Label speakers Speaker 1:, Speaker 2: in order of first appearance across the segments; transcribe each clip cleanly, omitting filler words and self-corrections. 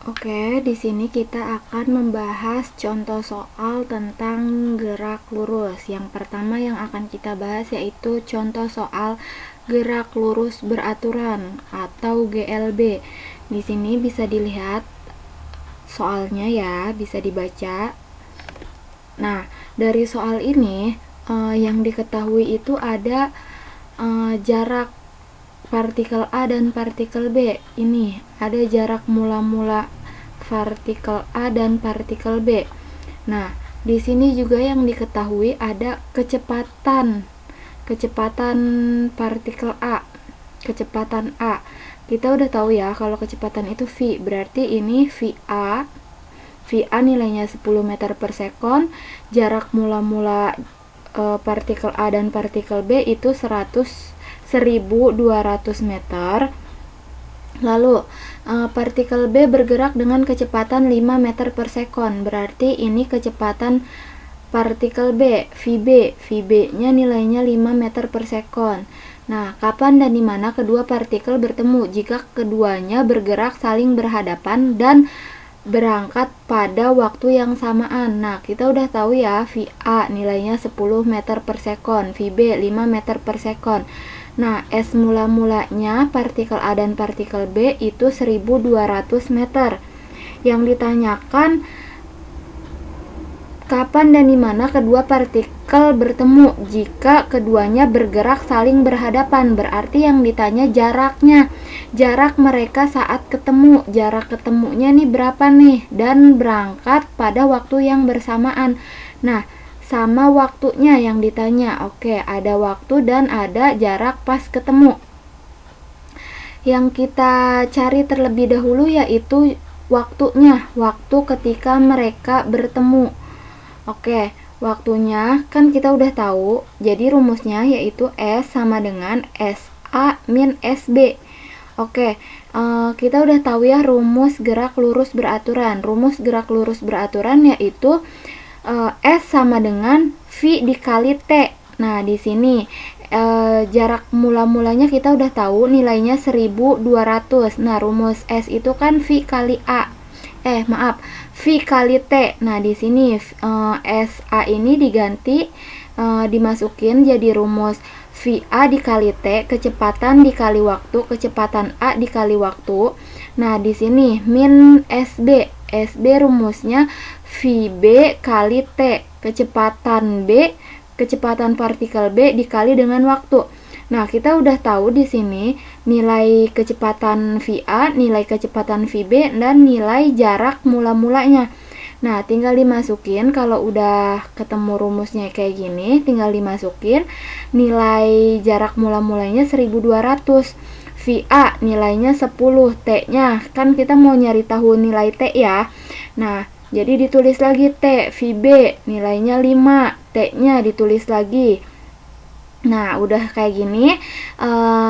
Speaker 1: Oke, di sini kita akan membahas contoh soal tentang gerak lurus. Yang pertama yang akan kita bahas yaitu contoh soal gerak lurus beraturan atau GLB. Di sini bisa dilihat soalnya ya, bisa dibaca. Nah, dari soal ini yang diketahui itu ada jarak partikel A dan partikel B. Ini ada jarak mula-mula partikel A dan partikel B. Nah, di sini juga yang diketahui ada kecepatan partikel A, kecepatan A. Kita udah tahu ya kalau kecepatan itu v, berarti ini VA nilainya 10 meter per sekon, jarak mula-mula partikel A dan partikel B itu 1200 meter. Lalu partikel B bergerak dengan kecepatan 5 meter per sekon, berarti ini kecepatan partikel B, VB nya nilainya 5 meter per sekon. Nah, kapan dan di mana kedua partikel bertemu? Jika keduanya bergerak saling berhadapan dan berangkat pada waktu yang samaan. Nah, kita udah tahu ya, VA nilainya 10 meter per sekon, VB 5 meter per sekon. Nah, S mula-mulanya partikel A dan partikel B itu 1200 meter. Yang ditanyakan kapan dan di mana kedua partikel bertemu? Jika keduanya bergerak saling berhadapan, berarti yang ditanya jaraknya. Jarak mereka saat ketemu. Jarak ketemunya nih berapa nih? Dan berangkat pada waktu yang bersamaan. Nah, sama waktunya yang ditanya. Oke, ada waktu dan ada jarak pas ketemu. Yang kita cari terlebih dahulu yaitu waktunya. Waktu ketika mereka bertemu. Oke, waktunya kan kita udah tahu. Jadi rumusnya yaitu S sama dengan SA min SB. Oke, kita udah tahu ya rumus gerak lurus beraturan. Rumus gerak lurus beraturan yaitu S sama dengan V dikali T. Nah, di sini jarak mula-mulanya kita udah tahu nilainya 1200. Nah, rumus S itu kan V kali A. V kali T. Nah, di sini SA ini diganti dimasukin jadi rumus VA dikali T, kecepatan dikali waktu, kecepatan A dikali waktu. Nah, di sini min SB. SB rumusnya VB kali T, kecepatan partikel B dikali dengan waktu. Nah, kita udah tahu di sini nilai kecepatan VA, nilai kecepatan VB, dan nilai jarak mula-mulanya. Nah, tinggal dimasukin, kalau udah ketemu rumusnya kayak gini, tinggal dimasukin nilai jarak mula-mulanya 1200. VA nilainya 10, T-nya kan kita mau nyari tahu nilai T ya. Nah, jadi ditulis lagi T, VB nilainya 5, T-nya ditulis lagi. Nah, udah kayak gini,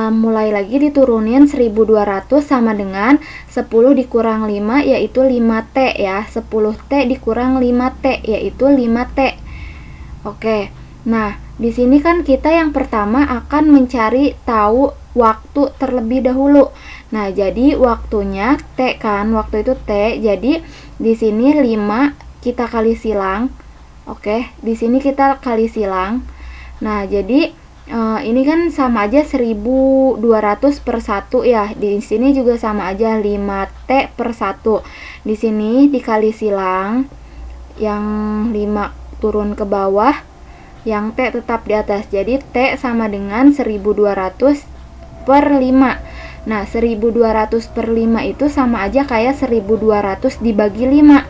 Speaker 1: mulai lagi diturunin 1200 sama dengan 10 dikurang 5 yaitu 5T ya. 10T dikurang 5T yaitu 5T. Oke. Nah, di sini kan kita yang pertama akan mencari tahu waktu terlebih dahulu. Nah, jadi waktunya T kan, waktu itu T. Jadi di sini 5 kita kali silang. Oke, di sini kita kali silang. Nah, jadi ini kan sama aja 1200 per 1 ya. Di sini juga sama aja 5T per 1. Di sini dikali silang. Yang 5 turun ke bawah, yang T tetap di atas. Jadi T sama dengan 1200 per 5. Nah, 1200 per 5 itu sama aja kayak 1200 dibagi 5.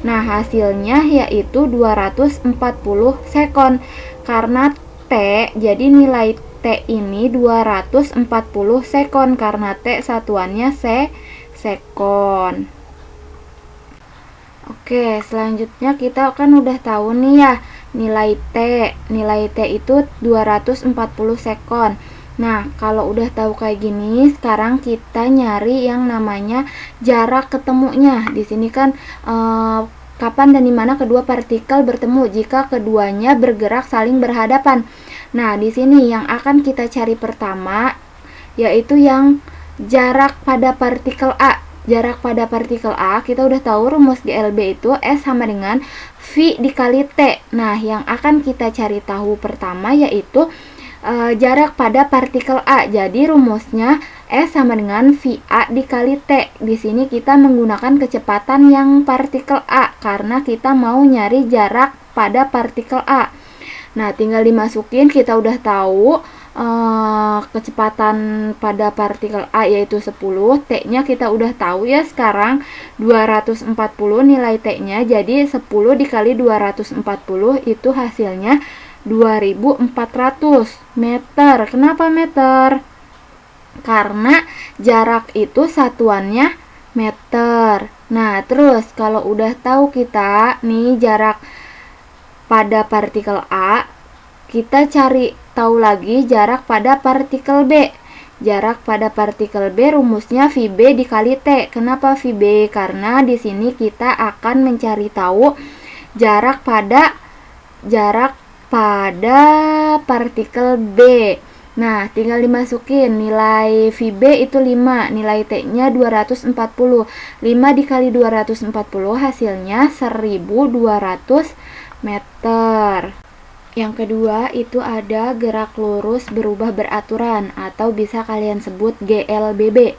Speaker 1: Nah, hasilnya yaitu 240 sekon. Karena T, jadi nilai T ini 240 sekon karena T satuannya sekon. Oke, selanjutnya kita kan udah tahu nih ya nilai T. Nilai T itu 240 sekon. Nah, kalau udah tahu kayak gini, sekarang kita nyari yang namanya jarak ketemunya. Di sini kan kapan dan di mana kedua partikel bertemu jika keduanya bergerak saling berhadapan. Nah, di sini yang akan kita cari pertama yaitu yang jarak pada partikel A. jarak pada partikel A, kita udah tahu rumus GLB itu S sama dengan V dikali T. Nah, yang akan kita cari tahu pertama yaitu jarak pada partikel A. Jadi rumusnya S sama dengan VA dikali T. Di sini kita menggunakan kecepatan yang partikel A karena kita mau nyari jarak pada partikel A. Nah, tinggal dimasukin, kita udah tahu kecepatan pada partikel A yaitu 10, T-nya kita udah tahu ya sekarang 240 nilai T-nya, jadi 10 dikali 240 itu hasilnya 2400 meter. Kenapa meter? Karena jarak itu satuannya meter. Nah, terus kalau udah tahu kita nih jarak pada partikel A, kita cari tahu lagi jarak pada partikel B. Jarak pada partikel B rumusnya VB dikali T. Kenapa VB? Karena di sini kita akan mencari tahu jarak pada partikel B. Nah, tinggal dimasukin nilai VB itu 5, nilai T-nya 240. 5 dikali 240 hasilnya 1200 meter. Yang kedua itu ada gerak lurus berubah beraturan atau bisa kalian sebut GLBB.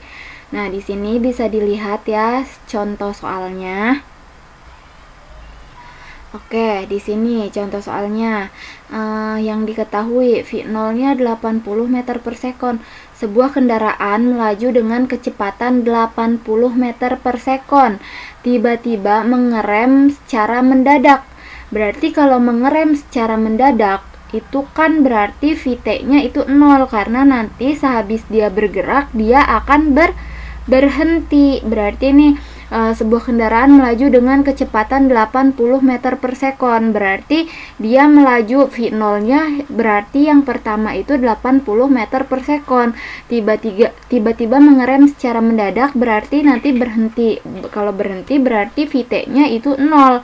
Speaker 1: Nah, di sini bisa dilihat ya contoh soalnya. Oke, di sini contoh soalnya yang diketahui V0-nya 80 meter per sekon. Sebuah kendaraan melaju dengan kecepatan 80 meter per sekon. Tiba-tiba mengerem secara mendadak. Berarti kalau mengerem secara mendadak itu kan berarti VT-nya itu 0 karena nanti sehabis dia bergerak dia akan berhenti. Berarti nih sebuah kendaraan melaju dengan kecepatan 80 meter per sekon, berarti dia melaju V0-nya berarti yang pertama itu 80 meter per sekon. Tiba-tiba mengerem secara mendadak berarti nanti berhenti. Kalau berhenti berarti VT-nya itu 0.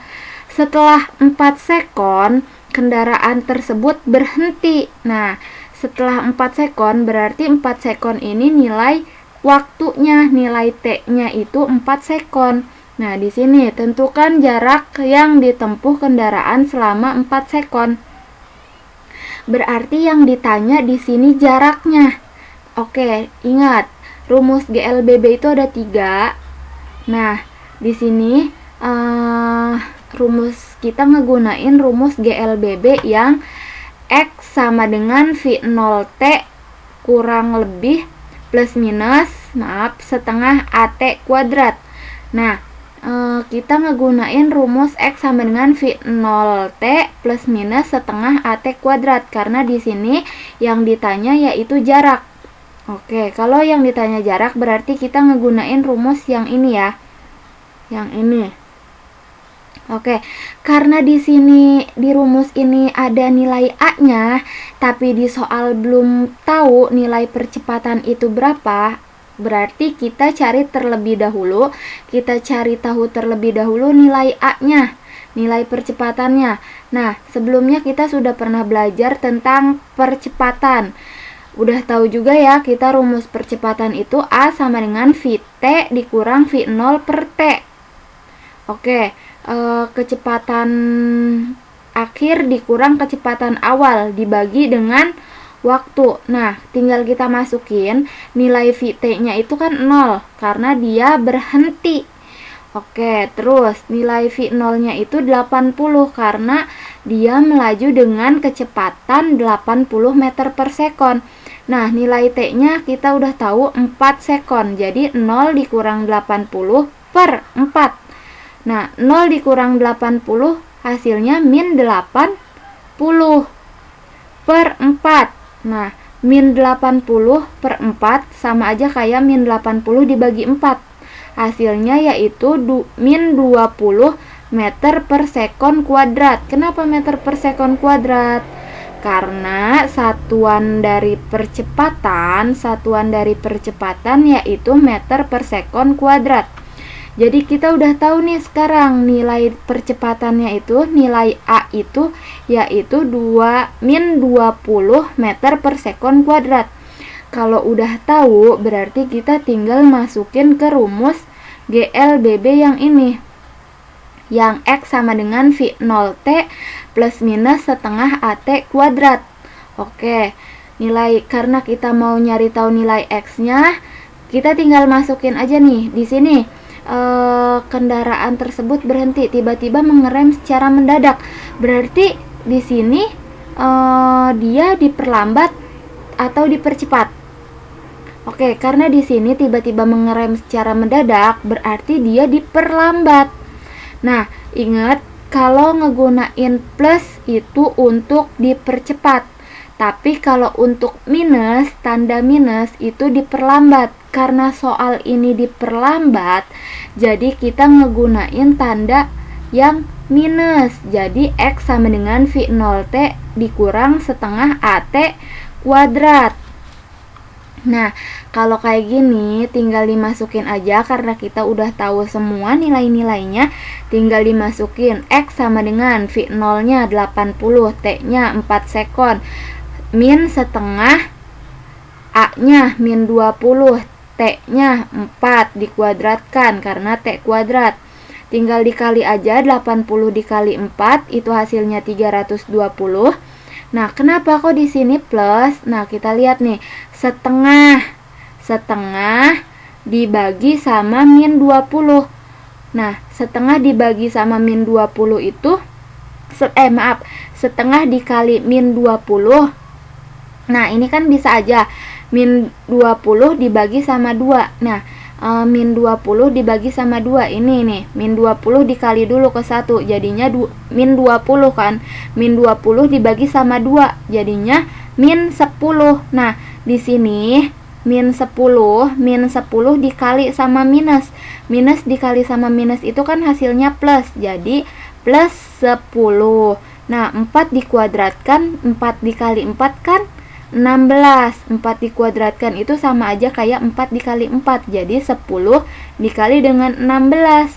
Speaker 1: Setelah 4 sekon kendaraan tersebut berhenti. Nah, setelah 4 sekon berarti 4 sekon ini nilai waktunya, nilai T-nya itu 4 sekon. Nah, di sini tentukan jarak yang ditempuh kendaraan selama 4 sekon. Berarti yang ditanya di sini jaraknya. Oke, ingat, rumus GLBB itu ada 3. Nah, di sini rumus kita ngegunain rumus GLBB yang X sama dengan V0T kurang lebih plus minus setengah AT kuadrat. Nah, kita ngegunain rumus X sama dengan V0T plus minus setengah AT kuadrat karena di sini yang ditanya yaitu jarak. Oke, kalau yang ditanya jarak berarti kita ngegunain rumus yang ini ya. Yang ini. Oke, karena di sini di rumus ini ada nilai A-nya, tapi di soal belum tahu nilai percepatan itu berapa, berarti kita cari terlebih dahulu, nilai A-nya, nilai percepatannya. Nah, sebelumnya kita sudah pernah belajar tentang percepatan. Udah tahu juga ya, kita rumus percepatan itu A sama dengan VT dikurang V0 per T. Oke, kecepatan akhir dikurang kecepatan awal dibagi dengan waktu. Nah, tinggal kita masukin nilai VT-nya itu kan 0 karena dia berhenti. Oke, terus nilai V0-nya itu 80 karena dia melaju dengan kecepatan 80 meter per sekon. Nah, nilai T-nya kita udah tahu 4 sekon. Jadi 0 dikurang 80 per 4. Nah, 0 dikurang 80 hasilnya min 80 per 4. Nah, min 80 per 4 sama aja kayak min 80 dibagi 4. Hasilnya yaitu min 20 meter per sekon kuadrat. Kenapa meter per sekon kuadrat? Karena satuan dari percepatan yaitu meter per sekon kuadrat. Jadi kita udah tahu nih sekarang nilai percepatannya itu, nilai A itu yaitu min 20 meter per sekon kuadrat. Kalau udah tahu berarti kita tinggal masukin ke rumus GLBB yang ini, yang X sama dengan V0T plus minus setengah AT kuadrat. Oke, nilai, karena kita mau nyari tahu nilai X-nya, kita tinggal masukin aja nih di sini. Kendaraan tersebut berhenti, tiba-tiba mengerem secara mendadak. Berarti di sini dia diperlambat atau dipercepat. Oke, karena di sini tiba-tiba mengerem secara mendadak, berarti dia diperlambat. Nah, ingat kalau ngegunain plus itu untuk dipercepat. Tapi kalau untuk minus, tanda minus itu diperlambat. Karena soal ini diperlambat, jadi kita ngegunain tanda yang minus. Jadi X sama dengan V0T dikurang setengah AT kuadrat. Nah, kalau kayak gini tinggal dimasukin aja, karena kita udah tahu semua nilai-nilainya. Tinggal dimasukin X sama dengan V0-nya 80, T-nya 4 sekon, min setengah, A-nya min 20, T-nya 4 dikuadratkan karena T kuadrat. Tinggal dikali aja, 80 dikali 4 itu hasilnya 320. Nah, kenapa kok di sini plus? Nah, kita lihat nih, setengah dibagi sama min 20. Nah, setengah dibagi sama min 20 itu setengah dikali min 20. Nah, ini kan bisa aja min 20 dibagi sama 2. Nah, min 20 dibagi sama 2 ini nih, min 20 dikali dulu ke 1 jadinya min 20 kan. Min 20 dibagi sama 2 jadinya min 10. Nah, di sini min 10 dikali sama minus. Minus dikali sama minus itu kan hasilnya plus. Jadi plus 10. Nah, 4 dikuadratkan, 4 dikali 4 kan 16. 4 dikuadratkan itu sama aja kayak 4 dikali 4. Jadi 10 dikali dengan 16.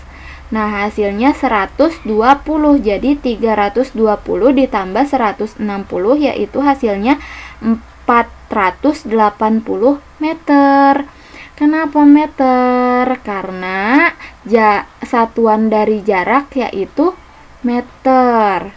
Speaker 1: Nah, hasilnya 120. Jadi 320 ditambah 160 yaitu hasilnya 480 meter. Kenapa meter? Karena satuan dari jarak yaitu meter.